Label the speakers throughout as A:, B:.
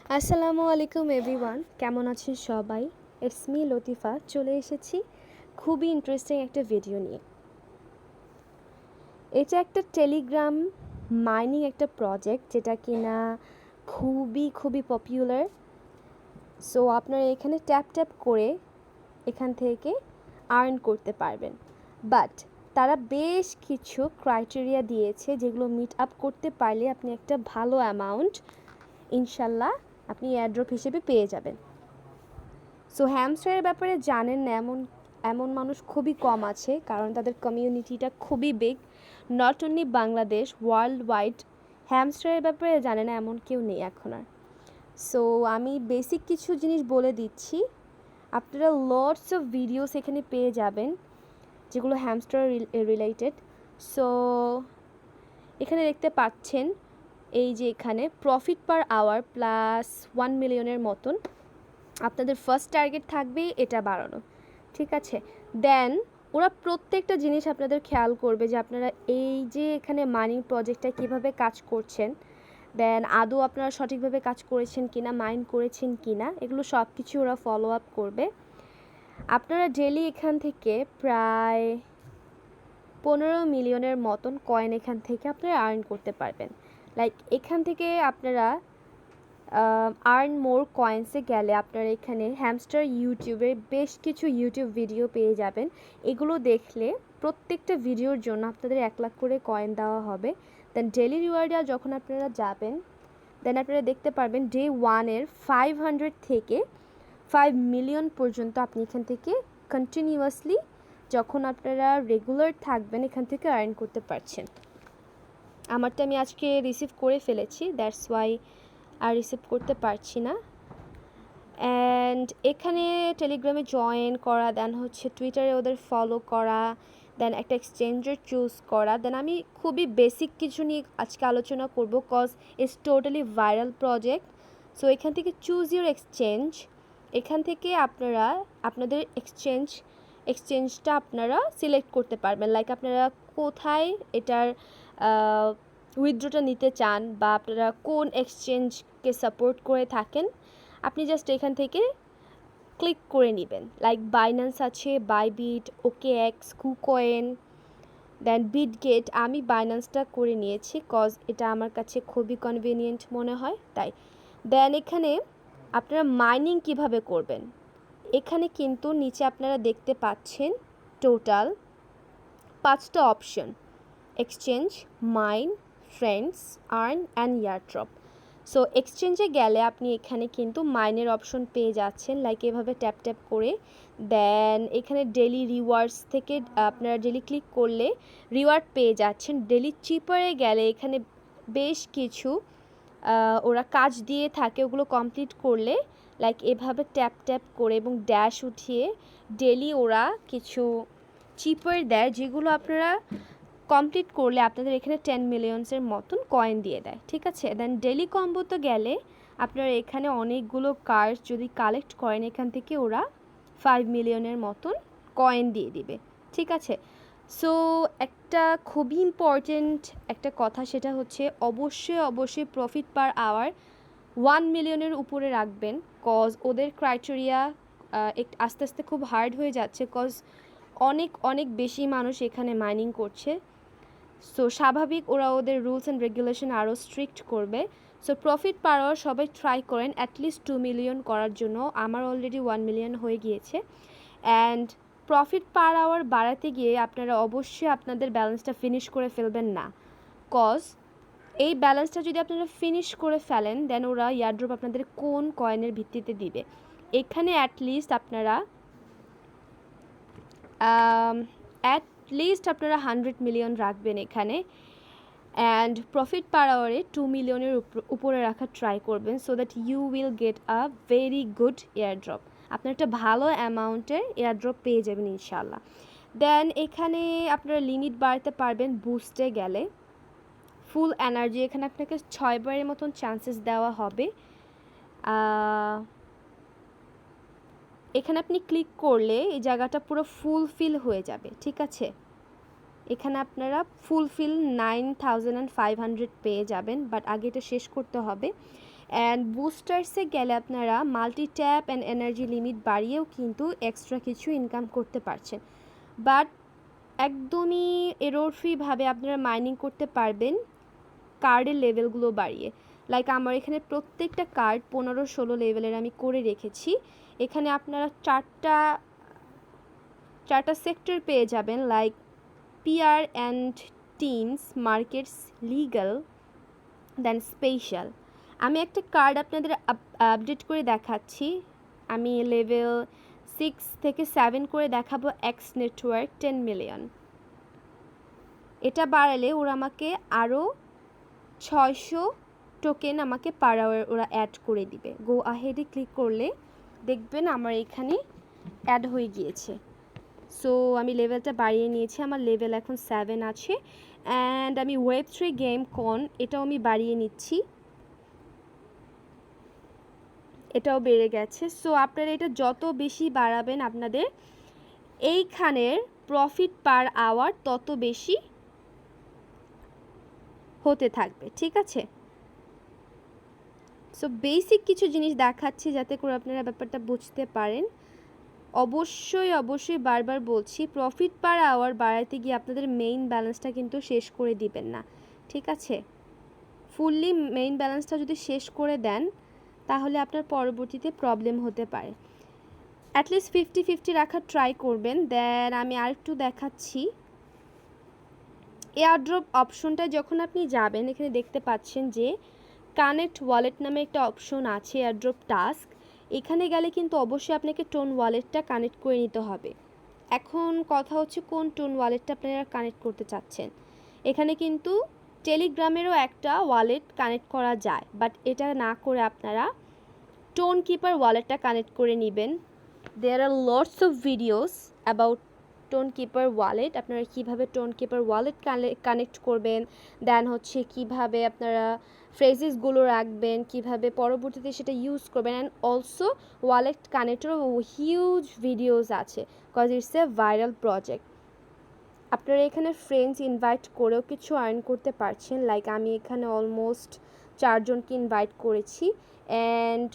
A: আসসালামু আলাইকুম এভরিওয়ান, কেমন আছেন সবাই? ইটস মি লতিফা, চলে এসেছি খুবই ইন্টারেস্টিং একটা ভিডিও নিয়ে। এটা একটা টেলিগ্রাম মাইনিং একটা প্রজেক্ট, যেটা কিনা খুবই পপুলার। সো আপনারা এখানে ট্যাপ ট্যাপ করে এখান থেকে আর্ন করতে পারবেন, বাট তারা বেশ কিছু ক্রাইটেরিয়া দিয়েছে, যেগুলো মিট আপ করতে পারলে আপনি একটা ভালো অ্যামাউন্ট ইনশাল্লাহ আপনি এয়ারড্রপ হিসেবে পেয়ে যাবেন। সো হ্যামস্টারের ব্যাপারে জানেন না এমন এমন মানুষ খুবই কম আছে, কারণ তাদের কমিউনিটিটা খুবই big. Not only Bangladesh, world wide হ্যামস্টারের ব্যাপারে জানে না এমন কেউ নেই এখন আর। সো আমি বেসিক কিছু জিনিস বলে দিচ্ছি, আপনারা লটস অফ ভিডিওস এখানে পেয়ে যাবেন যেগুলো হ্যামস্টার রিলেটেড। সো এখানে দেখতে পাচ্ছেন, এই যে এখানে প্রফিট পার আওয়ার প্লাস 1 মিলিয়নের মতন আপনাদের ফার্স্ট টার্গেট থাকবে এটা বাড়ানো, ঠিক আছে? দেন ওরা প্রত্যেকটা জিনিস আপনাদের খেয়াল করবে যে আপনারা এই যে এখানে মাইনিং প্রজেক্টটা কীভাবে কাজ করছেন, দেন আদৌ আপনারা সঠিকভাবে কাজ করেছেন কিনা, মাইন করেছেন কিনা, এগুলো সব কিছু ওরা ফলো আপ করবে। আপনারা ডেলি এখান থেকে প্রায় 15 মিলিয়নের মতন কয়েন এখান থেকে আপনারা আর্ন করতে পারবেন। লাইক এখান থেকে আপনারা আর্ন মোর কয়েন্সে গেলে আপনারা এখানে হ্যামস্টার ইউটিউবের বেশ কিছু ইউটিউব ভিডিও পেয়ে যাবেন। এগুলো দেখলে প্রত্যেকটা ভিডিওর জন্য আপনাদের 1 লাখ করে কয়েন দেওয়া হবে। দেন ডেলি রিওয়ার্ডে যখন আপনারা যাবেন, দেন আপনারা দেখতে পারবেন ডে 1-এর 500 থেকে 5 মিলিয়ন পর্যন্ত আপনি এখান থেকে কন্টিনিউয়াসলি যখন আপনারা রেগুলার থাকবেন এখান থেকে আর্ন করতে পারছেন। আমারটা আমি আজকে রিসিভ করে ফেলেছি, দ্যাটস ওয়াই আর রিসিভ করতে পারছি না। অ্যান্ড এখানে টেলিগ্রামে জয়েন করা, দেন হচ্ছে টুইটারে ওদের ফলো করা, দেন একটা এক্সচেঞ্জার চুজ করা। দেন আমি খুবই বেসিক কিছু নিয়ে আজকে আলোচনা করব, cause it's totally viral project. So এখান থেকে চুজ ইউর এক্সচেঞ্জ, এখান থেকে আপনারা আপনাদের এক্সচেঞ্জটা আপনারা সিলেক্ট করতে পারবেন। লাইক আপনারা কোথায় এটার উইথড্রটা নিতে চান বা আপনারা কোন এক্সচেঞ্জকে সাপোর্ট করে থাকেন, আপনি জাস্ট এখান থেকে ক্লিক করে নেবেন। লাইক বাইন্যান্স আছে, বাইবিট, OKX, কুকয়েন, দেন বিটগেট। আমি বাইন্যান্সটা করে নিয়েছি কজ এটা আমার কাছে খুবই কনভিনিয়েন্ট মনে হয় তাই। দেন এখানে আপনারা মাইনিং কিভাবে করবেন, এখানে কিন্তু নিচে আপনারা দেখতে পাচ্ছেন টোটাল 5টা option: exchange, mine, friends, earn and airdrop. So এক্সচেঞ্জে গেলে আপনি এখানে কিন্তু মাইনের অপশন পেয়ে যাচ্ছেন, লাইক এভাবে ট্যাপ ট্যাপ করে। দেন এখানে ডেলি রিওয়ার্ডস থেকে আপনারা ডেলি ক্লিক করলে রিওয়ার্ড পেয়ে যাচ্ছেন। ডেলি চিপারে গেলে এখানে বেশ কিছু ওরা কাজ দিয়ে থাকে, ওগুলো কমপ্লিট করলে লাইক এভাবে ট্যাপ ট্যাপ করে এবং ড্যাশ উঠিয়ে ডেলি ওরা কিছু চিপার দেয়, যেগুলো আপনারা কমপ্লিট করলে আপনাদের এখানে 10 মিলিয়নসের মতন কয়েন দিয়ে দেয়, ঠিক আছে? দেন ডেলি কম্বোতে গেলে আপনারা এখানে অনেকগুলো কার্ড যদি কালেক্ট করেন, এখান থেকে ওরা 5 মিলিয়নের মতন কয়েন দিয়ে দিবে, ঠিক আছে? সো একটা খুবই ইম্পর্টেন্ট একটা কথা, সেটা হচ্ছে অবশ্যই প্রফিট পার আওয়ার 1 মিলিয়নের উপরে রাখবেন, কজ ওদের ক্রাইটেরিয়া আস্তে আস্তে খুব হার্ড হয়ে যাচ্ছে, কজ অনেক বেশি মানুষ এখানে মাইনিং করছে। সো স্বাভাবিক ওরা ওদের রুলস অ্যান্ড রেগুলেশন আরও স্ট্রিক্ট করবে। সো প্রফিট পার আওয়ার সবাই ট্রাই করেন অ্যাটলিস্ট 2 মিলিয়ন করার জন্য। আমার অলরেডি 1 মিলিয়ন হয়ে গিয়েছে। অ্যান্ড প্রফিট পার আওয়ার বাড়াতে গিয়ে আপনারা অবশ্যই আপনাদের ব্যালেন্সটা ফিনিশ করে ফেলবেন না, কজ এই ব্যালেন্সটা যদি আপনারা ফিনিশ করে ফেলেন, দেন ওরা ইয়ারড্রপ আপনাদের কোন কয়েনের ভিত্তিতে দিবে। এখানে অ্যাটলিস্ট আপনারা 100 মিলিয়ন রাখবেন এখানে, অ্যান্ড প্রফিট পার আওয়ারে 2 মিলিয়নের উপরে রাখার ট্রাই করবেন, so that you will get a very good airdrop. আপনার একটা ভালো অ্যামাউন্টের এয়ারড্রপ পেয়ে যাবেন ইনশাল্লাহ। দেন এখানে আপনারা লিমিট বাড়াতে পারবেন বুস্টে গেলে। ফুল এনার্জি এখানে আপনাকে 6 বারের মতন চান্সেস দেওয়া হবে। এখানে আপনি ক্লিক করলে এই জায়গাটা পুরো ফুলফিল হয়ে যাবে, ঠিক আছে? এখানে আপনারা ফুলফিল 9500 পেয়ে যাবেন, বাট আগে এটা শেষ করতে হবে। অ্যান্ড বুস্টার্সে গেলে আপনারা multi tap and energy limit বাড়িয়েও কিন্তু এক্সট্রা কিছু ইনকাম করতে পারছেন। বাট একদমই এরর ফ্রিভাবে আপনারা মাইনিং করতে পারবেন কার্ডের লেভেলগুলো বাড়িয়ে। লাইক আমার এখানে প্রত্যেকটা কার্ড 15-16 লেভেলের আমি করে রেখেছি। এখানে আপনারা চারটা সেক্টর পেয়ে যাবেন, like PR and teens, markets, legal, then special. আমি একটা কার্ড আপনাদের আপডেট করে দেখাচ্ছি। আমি লেভেল 6 থেকে 7 করে দেখাবো। X network 10 million. এটা বাড়ালে ওরা আমাকে আরও 600 টোকেন আমাকে পার আওয়ার ওরা অ্যাড করে দিবে। গো আহেডে ক্লিক করলে দেখবেন আমার এখানে অ্যাড হয়ে গিয়েছে। সো আমি লেভেলটা বাড়িয়ে নিয়েছি, আমার লেভেল এখন 7 আছে। অ্যান্ড আমি ওয়েব3 গেম কন এটাও আমি বাড়িয়ে নিচ্ছি, এটাও বেড়ে গেছে। সো আপনারা এটা যত বেশি বাড়াবেন আপনাদের এইখানের প্রফিট পার আওয়ার তত বেশি হতে থাকবে, ঠিক আছে? সো বেসিক কিছু জিনিস দেখাচ্ছি যাতে করে আপনারা ব্যাপারটা বুঝতে পারেন। অবশ্যই বারবার বলছি, প্রফিট পার আওয়ার বাড়াতে গিয়ে আপনাদের মেইন ব্যালেন্সটা কিন্তু শেষ করে দিবেন না, ঠিক আছে? ফুললি মেইন ব্যালেন্সটা যদি শেষ করে দেন তাহলে আপনার পরবর্তীতে প্রবলেম হতে পারে। অ্যাটলিস্ট 50-50 রাখার ট্রাই করবেন। দেন আমি আরেকটু দেখাচ্ছি। এয়ারড্রপ অপশনটা যখন আপনি যাবেন এখানে দেখতে পাচ্ছেন যে কানেক্ট ওয়ালেট নামে একটা অপশন আছে, এয়ারড্রপ টাস্ক। এখানে গেলে কিন্তু অবশ্যই আপনাকে টোন ওয়ালেটটা কানেক্ট করে নিতে হবে। এখন কথা হচ্ছে কোন টোন ওয়ালেটটা আপনারা কানেক্ট করতে চাচ্ছেন। এখানে কিন্তু টেলিগ্রামেরও একটা ওয়ালেট কানেক্ট করা যায়, বাট এটা না করে আপনারা টোন কিপার ওয়ালেটটা কানেক্ট করে নেবেন। There are lots of videos about Tonkeeper wallet, আপনারা কীভাবে টোন কিপার ওয়ালেট কানেক্ট করবেন, দেন হচ্ছে কিভাবে আপনারা ফ্রেজেসগুলো রাখবেন, কিভাবে পরবর্তীতে সেটা ইউজ করবেন। অ্যান্ড অলসো ওয়ালেট কানেক্টেরও হিউজ ভিডিওস আছে, cause it's a viral project. আপনারা এখানে ফ্রেন্ডস ইনভাইট করেও কিছু আর্ন করতে পারছেন। লাইক আমি এখানে অলমোস্ট 4 জনকে ইনভাইট করেছি। অ্যান্ড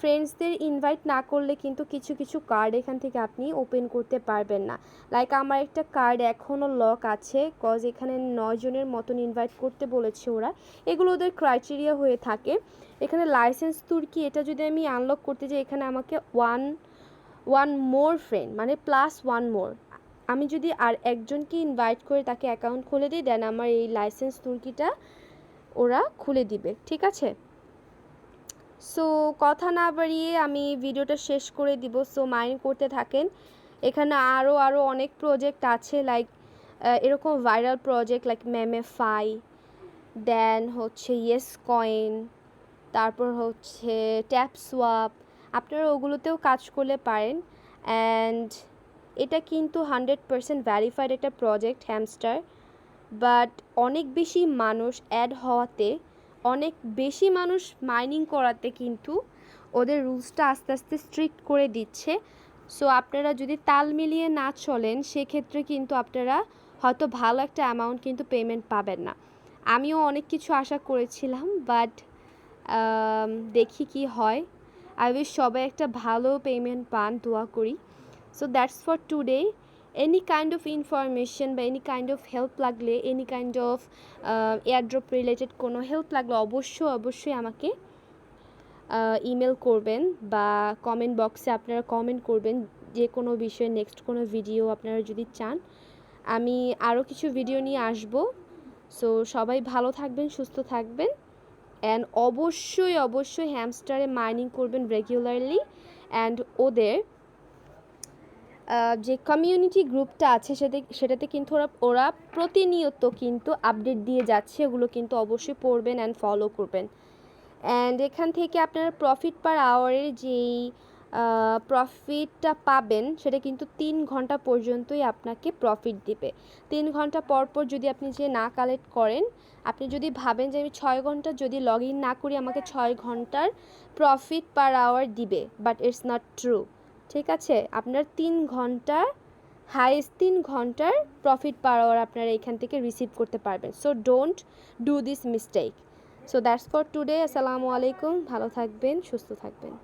A: ফ্রেন্ডসদের ইনভাইট না করলে কিন্তু কিছু কার্ড এখান থেকে আপনি ওপেন করতে পারবেন না। লাইক আমার একটা কার্ড এখনও লক আছে, কজ এখানে 9 জনের মতন ইনভাইট করতে বলেছে ওরা। এগুলো ওদের ক্রাইটেরিয়া হয়ে থাকে। এখানে লাইসেন্স তুর্কি, এটা যদি আমি আনলক করতে যাই এখানে আমাকে ওয়ান মোর ফ্রেন্ড মানে +1 মোর, আমি যদি আর একজনকে ইনভাইট করে তাকে অ্যাকাউন্ট খুলে দিই দেন আমার এই লাইসেন্স তুর্কিটা ওরা খুলে দিবে, ঠিক আছে? সো কথা না বাড়িয়ে আমি ভিডিওটা শেষ করে দিব। সো মাইন্ড করতে থাকেন। এখানে আরও অনেক প্রজেক্ট আছে, লাইক এরকম ভাইরাল প্রজেক্ট লাইক মেমেফাই, দেন হচ্ছে ইয়েস কয়েন, তারপর হচ্ছে ট্যাপ সোয়াপ। আপনারা ওগুলোতেও কাজ করলে পারেন। অ্যান্ড এটা কিন্তু 100% ভ্যারিফাইড একটা প্রজেক্ট হ্যামস্টার, বাট অনেক বেশি মানুষ অ্যাড হওয়াতে, অনেক বেশি মানুষ মাইনিং করাতে কিন্তু ওদের রুলসটা আস্তে আস্তে স্ট্রিক্ট করে দিচ্ছে। সো আপনারা যদি তাল মিলিয়ে না চলেন সেক্ষেত্রে কিন্তু আপনারা হয়তো ভালো একটা অ্যামাউন্ট কিন্তু পেমেন্ট পাবেন না। আমিও অনেক কিছু আশা করেছিলাম, বাট দেখি কি হয়। আই উইশ সবাই একটা ভালো পেমেন্ট পান, দোয়া করি। So that's for today. Any kind of information বা এনি কাইন্ড অফ হেল্প লাগলে, any kind of airdrop related কোনো হেল্প লাগলে অবশ্যই আমাকে ইমেল করবেন বা কমেন্ট বক্সে আপনারা কমেন্ট করবেন যে কোনো বিষয়ে নেক্সট কোনো ভিডিও আপনারা যদি চান। আমি আরও কিছু ভিডিও নিয়ে আসবো। সো সবাই ভালো থাকবেন, সুস্থ থাকবেন। অ্যান্ড অবশ্যই হ্যামস্টারে মাইনিং করবেন রেগুলারলি। অ্যান্ড ওদের যে কমিউনিটি গ্রুপটা আছে সেটাতে কিন্তু ওরা প্রতিনিয়ত কিন্তু আপডেট দিয়ে যাচ্ছে, ওগুলো কিন্তু অবশ্যই পড়বেন অ্যান্ড ফলো করবেন। অ্যান্ড এখান থেকে আপনারা প্রফিট পার আওয়ারের যেই প্রফিটটা পাবেন সেটা কিন্তু 3 ঘন্টা পর্যন্তই আপনাকে প্রফিট দিবে। 3 ঘন্টা পর যদি আপনি যে না কালেক্ট করেন, আপনি যদি ভাবেন যে আমি 6 ঘন্টা যদি লগ ইন না করি আমাকে 6 ঘন্টার প্রফিট পার আওয়ার দিবে, বাট ইটস নট ট্রু, ঠিক আছে? আপনার 3 ঘন্টার হাইয়েস্ট 3 ঘন্টার প্রফিট পার আওয়ার আপনারা এখান থেকে রিসিভ করতে পারবেন। So don't do this mistake. So that's for today. আসসালামু আলাইকুম, ভালো থাকবেন, সুস্থ থাকবেন।